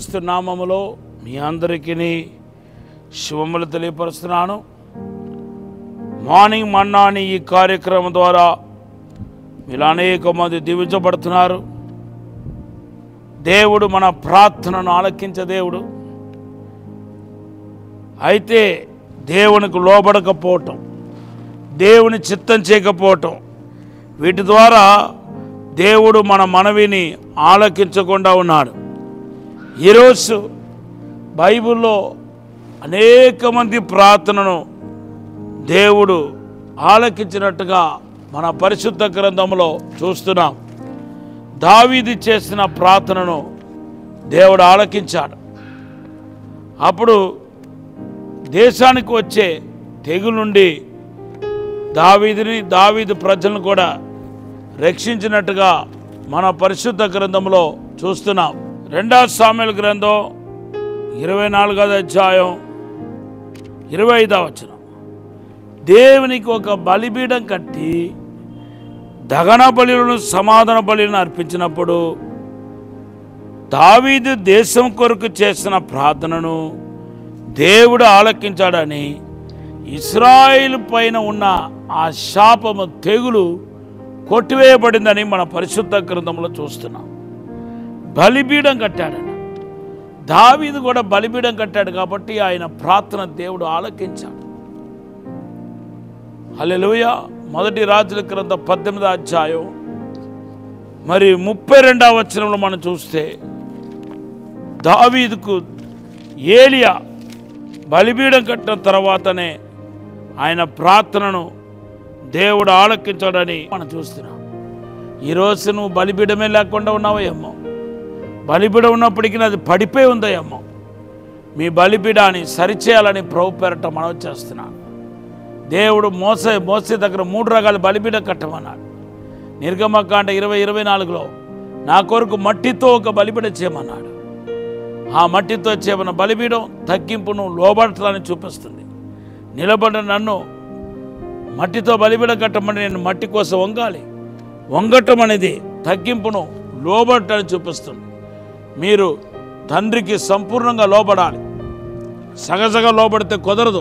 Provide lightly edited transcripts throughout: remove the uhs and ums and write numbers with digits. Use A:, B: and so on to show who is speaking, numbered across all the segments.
A: యేసుక్రీస్తు నామములో మీ అందరికీ శుభములు తెలియపరుస్తున్నాను. మార్నింగ్ మన్నా అని ఈ కార్యక్రమం ద్వారా మీరు అనేక మంది దీవించబడుతున్నారు. దేవుడు మన ప్రార్థనను ఆలకించే దేవుడు. అయితే దేవునికి లోబడకపోవటం, దేవుని చిత్తం చేయకపోవటం, వీటి ద్వారా దేవుడు మన మనవిని ఆలకించకుండా ఉన్నాడు. ఈరోజు బైబిల్లో అనేక మంది ప్రార్థనను దేవుడు ఆలకించినట్టుగా మన పరిశుద్ధ గ్రంథంలో చూస్తున్నాం. దావీదు చేసిన ప్రార్థనను దేవుడు ఆలకించాడు. అప్పుడు దేశానికి వచ్చే తెగులు నుండి దావీదు ప్రజలను కూడా రక్షించినట్టుగా మన పరిశుద్ధ గ్రంథంలో చూస్తున్నాం. 2 సామెల గ్రంథం 24వ అధ్యాయం 25వ వచనం, దేవునికి ఒక బలిపీఠం కట్టి దహన బలులను సమాధాన బలులను అర్పించినప్పుడు దావీదు దేశం కొరకు చేసిన ప్రార్థనను దేవుడు ఆలకించాడని, ఇశ్రాయేలు పైన ఉన్న ఆ శాపము తెగులు కొట్టివేయబడిందని మన పరిశుద్ధ గ్రంథంలో చూస్తున్నాం. బలిపీఠం కట్టాడని, దావీదు కూడా బలిపీఠం కట్టాడు కాబట్టి ఆయన ప్రార్థన దేవుడు ఆలకించాడు. హల్లెలూయా. 1 రాజుల గ్రంథం 18వ అధ్యాయం 32వ వచనంలో మనం చూస్తే, దావీదుకు ఏలియా బలిపీఠం కట్టిన తర్వాతనే ఆయన ప్రార్థనను దేవుడు ఆలకించాడని మనం చూస్తున్నాం. ఈరోజు నువ్వు బలిపీఠమే లేకుండా ఉన్నావో ఏమో, బలిపీఠం ఉన్నప్పటికీ అది పడిపోయి ఉందో ఏమో. మీ బలిపీఠాన్ని సరిచేయాలని ప్రభు పేరట మనం చేస్తున్నాను. దేవుడు మోసే దగ్గర 3 రకాల బలిపీఠం కట్టమన్నాడు. నిర్గమకాండ 20:24లో నా కొరకు మట్టితో ఒక బలిపీఠం చేయమన్నాడు. ఆ మట్టితో చేయమన్న బలిపీఠం తగ్గింపును లోబడటాన్ని చూపిస్తుంది. నిలబడిన నన్ను మట్టితో బలిపీఠం కట్టమని నేను మట్టి కోసం వంగాలి. వంగటం అనేది తగ్గింపును లోబడటాన్ని చూపిస్తుంది. మీరు తండ్రికి సంపూర్ణంగా లోబడాలి. సగసగ లోబడితే కుదరదు,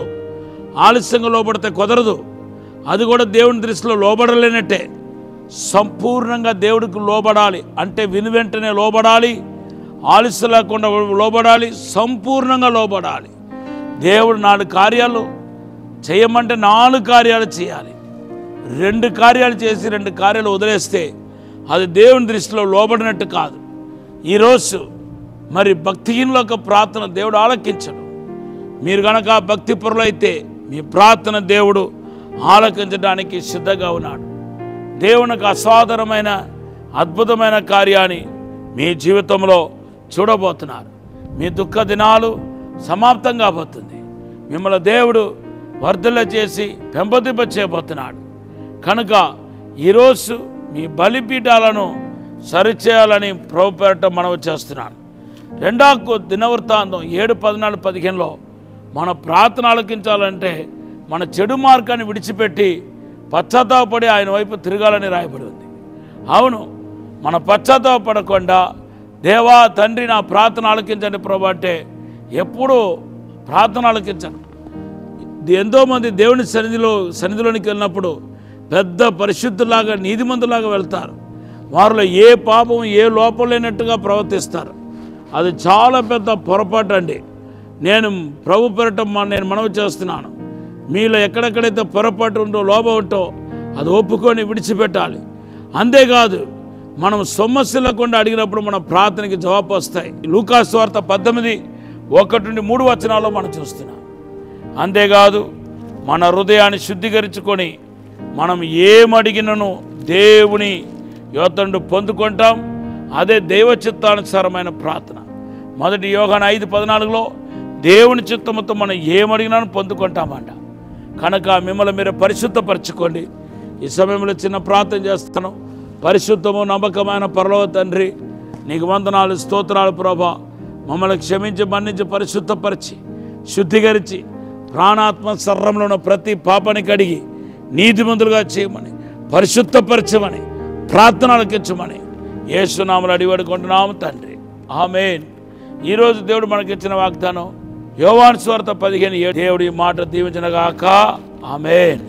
A: ఆలస్యంగా లోబడితే కుదరదు. అది కూడా దేవుని దృష్టిలో లోబడలేనట్టే. సంపూర్ణంగా దేవుడికి లోబడాలి అంటే విని వెంటనే లోబడాలి, ఆలస్యం లేకుండా లోబడాలి, సంపూర్ణంగా లోబడాలి. దేవుడు 4 కార్యాలు చేయమంటే 4 కార్యాలు చేయాలి. 2 కార్యాలు చేసి 2 కార్యాలు వదిలేస్తే అది దేవుని దృష్టిలో లోబడినట్టు కాదు. ఈరోజు మరి భక్తిహీనుల యొక్క ప్రార్థన దేవుడు ఆలకించడు. మీరు కనుక భక్తి పరులైతే మీ ప్రార్థన దేవుడు ఆలకించడానికి సిద్ధంగా ఉన్నాడు. దేవునికి అసాధారణమైన అద్భుతమైన కార్యాన్ని మీ జీవితంలో చూడబోతున్నారు. మీ దుఃఖ దినాలు సమాప్తం కాబోతుంది. మిమ్మల్ని దేవుడు వర్ధల చేసి పెంపొందింప చేయబోతున్నాడు. కనుక ఈరోజు మీ బలిపీఠాలను సరిచేయాలని ప్రభు పేరట మనవి చేస్తున్నాను. 2 దినవృత్తాంతం 7:14-15లో మన ప్రార్థన ఆలకించాలంటే మన చెడు మార్గాన్ని విడిచిపెట్టి పశ్చాత్తాపడి ఆయన వైపు తిరగాలని రాయబడి ఉంది. అవును, మన పశ్చాత్తాపడకుండా దేవా తండ్రి నా ప్రార్థన ఆలకించండి ప్రభు అంటే ఎప్పుడూ ప్రార్థన ఆలకించను. ఎంతోమంది దేవుని సన్నిధిలోనికి వెళ్ళినప్పుడు పెద్ద పరిశుద్ధులాగా నీతిమంతులాగా వెళ్తారు. వారిలో ఏ పాపం ఏ లోపం లేనట్టుగా ప్రవర్తిస్తారు. అది చాలా పెద్ద పొరపాటు అండి. నేను ప్రభు పేరట నేను మనవి చేస్తున్నాను. మీలో ఎక్కడెక్కడైతే పొరపాటు ఉంటో లోపం ఉంటో అది ఒప్పుకొని విడిచిపెట్టాలి. అంతేకాదు మనం సమస్యలకుండా అడిగినప్పుడు మన ప్రార్థనకి జవాబు వస్తాయి. లూకాసు వార్త 18:1-3 వచనాల్లో మనం చూస్తున్నాం. అంతేకాదు మన హృదయాన్ని శుద్ధీకరించుకొని మనం ఏమడిగినను దేవుని యోతండు పొందుకుంటాం. అదే దైవ చిత్తానుసారమైన ప్రార్థన. 1 యోహాను 5:14లో దేవుని చిత్తముతో మనం ఏమడిగినాను పొందుకుంటామంట. కనుక మిమ్మల్ని మీరు పరిశుద్ధపరచుకోండి. ఈ సమయంలో చిన్న ప్రార్థన చేస్తాను. పరిశుద్ధము నమ్మకమైన పరలోక తండ్రి, నీకు వందనాలు, స్తోత్రాలు ప్రభా. మమ్మల్ని క్షమించి మన్నించి పరిశుద్ధపరిచి శుద్ధీకరించి ప్రాణాత్మ శరీరంలో ఉన్న ప్రతి పాపాన్ని కడిగి నీతిమంతులుగా చేయమని పరిశుద్ధపరచమని ప్రార్థన ఆలకించమని యేసు నామములో అడిగి వేడుకుంటున్నాము తండ్రి. ఆమేన్. ఈరోజు దేవుడు మనకిచ్చిన వాగ్దానం యోహాను సువార్త 15:7. దేవుడి మాట దీవించునుగాక. ఆమేన్.